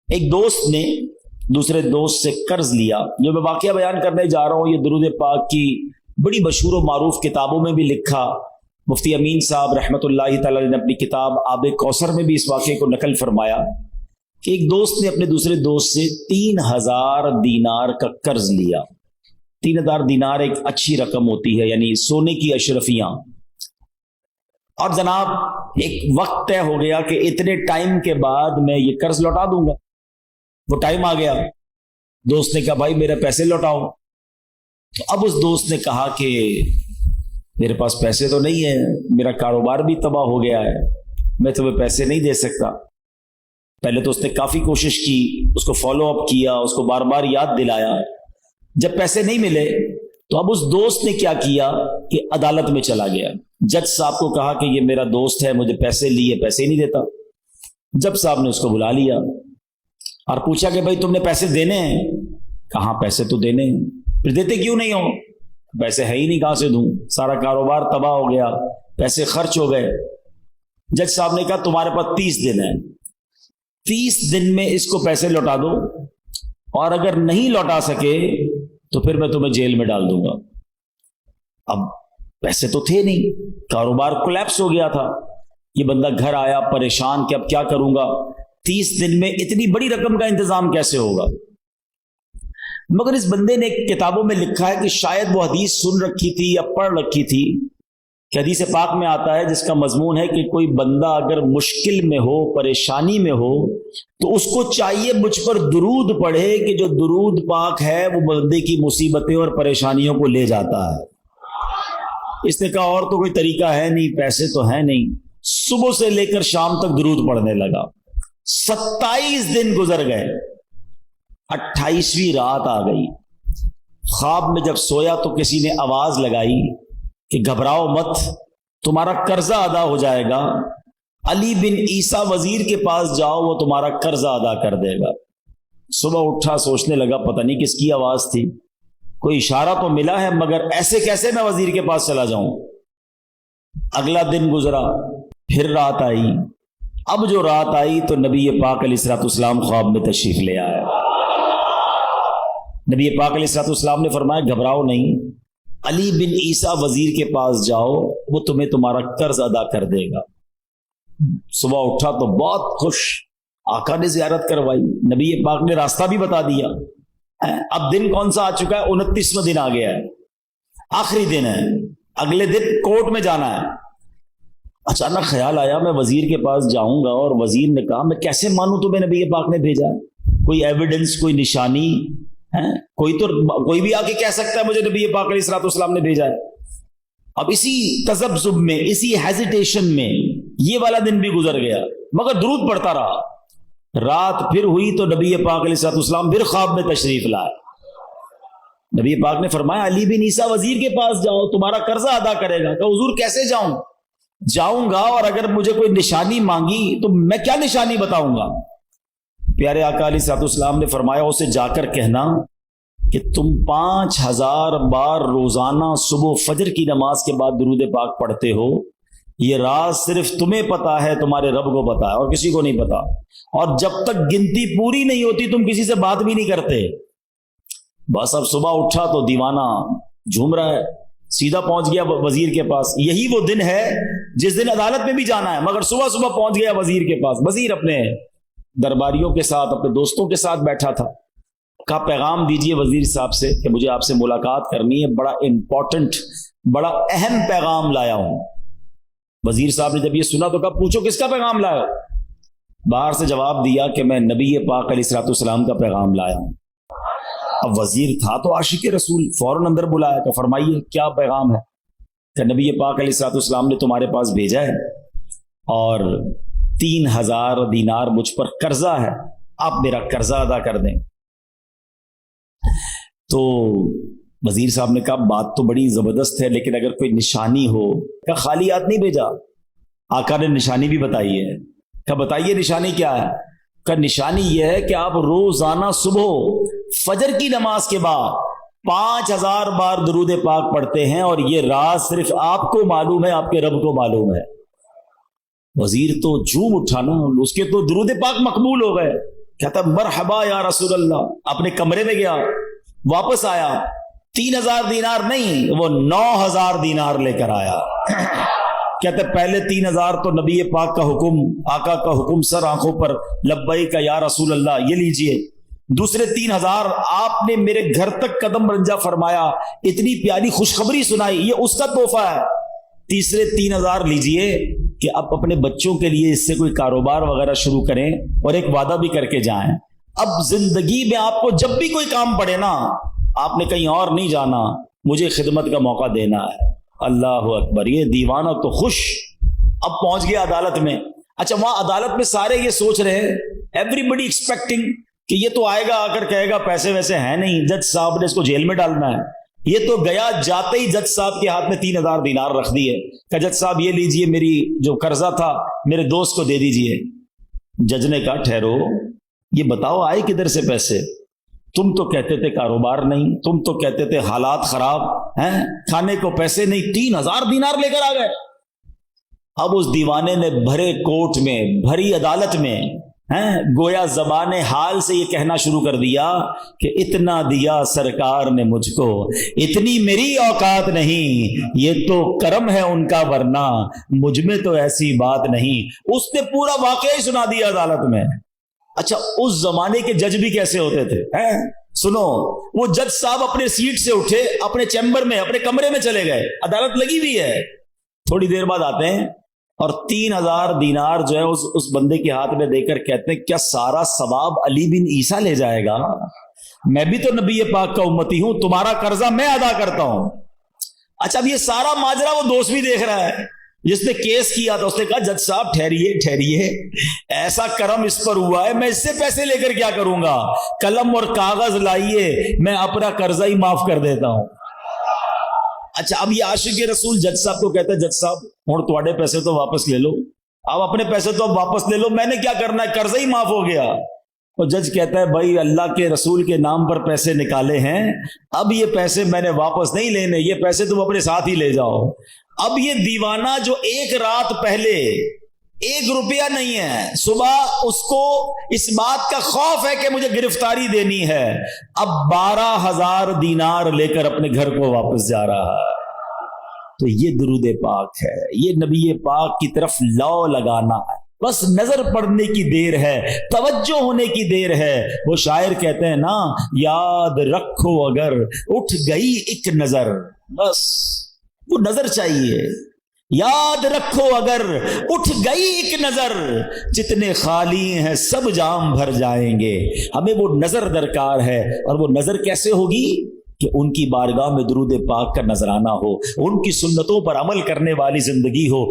ایک دوست نے دوسرے دوست سے قرض لیا. جو میں واقعہ بیان کرنے جا رہا ہوں یہ درود پاک کی بڑی مشہور و معروف کتابوں میں بھی لکھا. مفتی امین صاحب رحمۃ اللہ تعالی نے اپنی کتاب آب کوثر میں بھی اس واقعے کو نقل فرمایا کہ ایک دوست نے اپنے دوسرے دوست سے 3000 دینار کا قرض لیا. 3000 دینار ایک اچھی رقم ہوتی ہے، یعنی سونے کی اشرفیاں. اور جناب ایک وقت طے ہو گیا کہ اتنے ٹائم کے بعد میں یہ قرض لوٹا دوں گا. وہ ٹائم آ گیا. دوست نے کہا بھائی میرے پیسے لوٹاؤ. تو اب اس دوست نے کہا کہ میرے پاس پیسے تو نہیں ہیں، میرا کاروبار بھی تباہ ہو گیا ہے، میں تمہیں پیسے نہیں دے سکتا. پہلے تو اس نے کافی کوشش کی، اس کو فالو اپ کیا، اس کو بار بار یاد دلایا. جب پیسے نہیں ملے تو اب اس دوست نے کیا کیا کہ عدالت میں چلا گیا. جج صاحب کو کہا کہ یہ میرا دوست ہے، مجھے پیسے لیے، پیسے ہی نہیں دیتا. جج صاحب نے اس کو بلا لیا اور پوچھا کہ بھائی تم نے پیسے دینے ہیں؟ کہاں پیسے تو دینے ہیں. پھر دیتے کیوں نہیں ہو؟ پیسے ہے ہی نہیں، کہاں سے دوں، سارا کاروبار تباہ ہو گیا، پیسے خرچ ہو گئے. جج صاحب نے کہا تمہارے پاس 30 دن ہے، 30 دن میں اس کو پیسے لوٹا دو، اور اگر نہیں لوٹا سکے تو پھر میں تمہیں جیل میں ڈال دوں گا. اب پیسے تو تھے نہیں، کاروبار کولیپس ہو گیا تھا. یہ بندہ گھر آیا پریشان کہ اب کیا کروں گا، 30 دن میں اتنی بڑی رقم کا انتظام کیسے ہوگا. مگر اس بندے نے کتابوں میں لکھا ہے کہ شاید وہ حدیث سن رکھی تھی یا پڑھ رکھی تھی کہ حدیث پاک میں آتا ہے جس کا مضمون ہے کہ کوئی بندہ اگر مشکل میں ہو، پریشانی میں ہو، تو اس کو چاہیے مجھ پر درود پڑھے کہ جو درود پاک ہے وہ بندے کی مصیبتیں اور پریشانیوں کو لے جاتا ہے. اس نے کہا اور تو کوئی طریقہ ہے نہیں، پیسے تو ہیں نہیں. صبح سے لے کر شام تک درود پڑھنے لگا. 27 دن گزر گئے، 28ویں رات آ گئی. خواب میں جب سویا تو کسی نے آواز لگائی کہ گھبراؤ مت، تمہارا قرضہ ادا ہو جائے گا، علی بن عیسیٰ وزیر کے پاس جاؤ، وہ تمہارا قرضہ ادا کر دے گا. صبح اٹھا، سوچنے لگا پتہ نہیں کس کی آواز تھی، کوئی اشارہ تو ملا ہے، مگر ایسے کیسے میں وزیر کے پاس چلا جاؤں. اگلا دن گزرا، پھر رات آئی. اب جو رات آئی تو نبی پاک علیہ الصلوۃ والسلام خواب میں تشریف لے آئے. نبی پاک علیہ الصلوۃ والسلام نے فرمایا گھبراؤ نہیں، علی بن عیسیٰ وزیر کے پاس جاؤ، وہ تمہیں تمہارا قرض ادا کر دے گا. صبح اٹھا تو بہت خوش، آقا نے زیارت کروائی، نبی پاک نے راستہ بھی بتا دیا. اب دن کون سا آ چکا ہے؟ 29واں دن آ گیا ہے، آخری دن ہے، اگلے دن کورٹ میں جانا ہے. اچانک خیال آیا میں وزیر کے پاس جاؤں گا، اور وزیر نے کہا میں کیسے مانوں تمہیں نبی پاک نے بھیجا ہے؟ کوئی ایویڈنس، کوئی نشانی ہے؟ کوئی بھی آ کے کہہ سکتا ہے مجھے نبی پاک علیہ الصلوۃ والسلام نے بھیجا ہے. اب اسی تذبذب میں، اسی ہیزیٹیشن میں یہ والا دن بھی گزر گیا، مگر درود پڑھتا رہا. رات پھر ہوئی تو نبی پاک علیہ الصلوۃ والسلام پھر خواب میں تشریف لائے. نبی پاک نے فرمایا علی بن عیسیٰ وزیر کے پاس جاؤ، تمہارا قرضہ ادا کرے گا. کہ حضور کیسے جاؤں؟ جاؤں گا اور اگر مجھے کوئی نشانی مانگی تو میں کیا نشانی بتاؤں گا؟ پیارے آقا علیہ الصلوۃ والسلام نے فرمایا اسے جا کر کہنا کہ تم 5000 بار روزانہ صبح فجر کی نماز کے بعد درود پاک پڑھتے ہو. یہ راز صرف تمہیں پتا ہے، تمہارے رب کو پتا ہے، اور کسی کو نہیں پتا. اور جب تک گنتی پوری نہیں ہوتی تم کسی سے بات بھی نہیں کرتے. بس اب صبح اٹھا تو دیوانہ جھوم رہا ہے، سیدھا پہنچ گیا وزیر کے پاس. یہی وہ دن ہے جس دن عدالت میں بھی جانا ہے، مگر صبح صبح پہنچ گیا وزیر کے پاس. وزیر اپنے درباریوں کے ساتھ، اپنے دوستوں کے ساتھ بیٹھا تھا. کہا پیغام دیجئے وزیر صاحب سے کہ مجھے آپ سے ملاقات کرنی ہے، بڑا امپورٹنٹ، بڑا اہم پیغام لایا ہوں. وزیر صاحب نے جب یہ سنا تو کہا پوچھو کس کا پیغام لایا؟ باہر سے جواب دیا کہ میں نبی پاک علیہ الصلوۃ والسلام کا پیغام لایا ہوں. اب وزیر تھا تو عاشق رسول، فوراً اندر بلایا کہ فرمائیے کیا پیغام ہے؟ کہ نبی پاک علیہ الصلوۃ والسلام نے تمہارے پاس بھیجا ہے اور 3000 دینار مجھ پر قرضہ ہے، آپ میرا قرضہ ادا کر دیں. تو وزیر صاحب نے کہا بات تو بڑی زبردست ہے، لیکن اگر کوئی نشانی ہو. کہا خالی ہاتھ نہیں بھیجا، آقا نے نشانی بھی بتائی ہے. کہا بتائیے نشانی کیا ہے؟ کہا نشانی یہ ہے کہ آپ روزانہ صبح فجر کی نماز کے بعد 5000 بار درود پاک پڑھتے ہیں، اور یہ راز صرف آپ کو معلوم ہے، آپ کے رب کو معلوم ہے. وزیر تو جھوم اٹھا نا، اس کے تو درود پاک مقبول ہو گئے. کہتا مرحبا یا رسول اللہ, اپنے کمرے میں گیا, واپس آیا, 3000 دینار نہیں, وہ 9000 دینار لے کر آیا. کہتے پہلے 3000 تو نبی پاک کا حکم, آقا کا حکم سر آنکھوں پر, لبیک یا رسول اللہ, یہ لیجئے. دوسرے 3000 آپ نے میرے گھر تک قدم رنجا فرمایا, اتنی پیاری خوشخبری سنائی, یہ اس کا تحفہ ہے. تیسرے 3000 لیجئے کہ اب اپنے بچوں کے لیے اس سے کوئی کاروبار وغیرہ شروع کریں اور ایک وعدہ بھی کر کے جائیں. اب زندگی میں آپ کو جب بھی کوئی کام پڑے نا, آپ نے کہیں اور نہیں جانا, مجھے خدمت کا موقع دینا ہے. اللہ اکبر, یہ دیوانہ تو خوش. اب پہنچ گیا عدالت میں. اچھا, وہاں عدالت میں سارے یہ سوچ رہے ہیں, ایوری بڈی ایکسپیکٹنگ کہ یہ تو آئے گا, آ کر کہے گا پیسے ویسے ہیں نہیں, جج صاحب نے اس کو جیل میں ڈالنا ہے. یہ تو گیا, جاتے ہی جج صاحب کے ہاتھ میں 3000 دینار رکھ دیے کہ جج صاحب یہ لیجئے, میری جو قرضہ تھا میرے دوست کو دے دیجئے. جج نے کہا ٹھہرو, یہ بتاؤ آئے کدھر سے پیسے؟ تم تو کہتے تھے کاروبار نہیں, تم تو کہتے تھے حالات خراب ہیں, کھانے کو پیسے نہیں, 3000 دینار لے کر آ گئے. اب اس دیوانے نے بھرے کوٹ میں, بھری عدالت میں گویا زبان حال سے یہ کہنا شروع کر دیا کہ اتنا دیا سرکار نے مجھ کو, اتنی میری اوقات نہیں, یہ تو کرم ہے ان کا, ورنہ مجھ میں تو ایسی بات نہیں. اس نے پورا واقعہ ہی سنا دیا عدالت میں. اچھا, اس زمانے کے جج بھی کیسے ہوتے تھے؟ سنو, وہ جج صاحب اپنے سیٹ سے اٹھے, اپنے چیمبر میں, اپنے کمرے میں چلے گئے, عدالت لگی ہوئی ہے. تھوڑی دیر بعد آتے ہیں اور 3000 دینار جو ہے اس بندے کے ہاتھ میں دے کر کہتے ہیں کیا سارا ثواب علی بن عیسیٰ لے جائے گا؟ میں بھی تو نبی پاک کا امتی ہوں, تمہارا قرضہ میں ادا کرتا ہوں. اچھا, اب یہ سارا ماجرا وہ دوست بھی دیکھ رہا ہے جس نے کیس کیا تھا. اس نے کہا جج صاحب ٹھہریے, ایسا کرم اس پر ہوا ہے, میں اس سے پیسے لے کر کیا کروں گا, قلم اور کاغذ لائیے, میں اپنا قرضہ ہی معاف کر دیتا ہوں. اچھا, اب یہ عاشق رسول جج صاحب کو کہتا ہے جج صاحب ہوں تھوڑے پیسے تو واپس لے لو, اب اپنے پیسے تو اب واپس لے لو, میں نے کیا کرنا ہے, قرضہ ہی معاف ہو گیا. اور جج کہتا ہے بھائی اللہ کے رسول کے نام پر پیسے نکالے ہیں, اب یہ پیسے میں نے واپس نہیں لینے, یہ پیسے تم اپنے ساتھ ہی لے جاؤ. اب یہ دیوانہ جو ایک رات پہلے 1 روپیہ نہیں ہے, صبح اس کو اس بات کا خوف ہے کہ مجھے گرفتاری دینی ہے, اب 12000 دینار لے کر اپنے گھر کو واپس جا رہا ہے. تو یہ درود پاک ہے, یہ نبی پاک کی طرف لو لگانا ہے, بس نظر پڑنے کی دیر ہے, توجہ ہونے کی دیر ہے. وہ شاعر کہتے ہیں نا, یاد رکھو اگر اٹھ گئی ایک نظر, بس وہ نظر چاہیے. یاد رکھو اگر اٹھ گئی ایک نظر, جتنے خالی ہیں سب جام بھر جائیں گے. ہمیں وہ نظر درکار ہے, اور وہ نظر کیسے ہوگی کہ ان کی بارگاہ میں درود پاک کا نذرانہ ہو, ان کی سنتوں پر عمل کرنے والی زندگی ہو.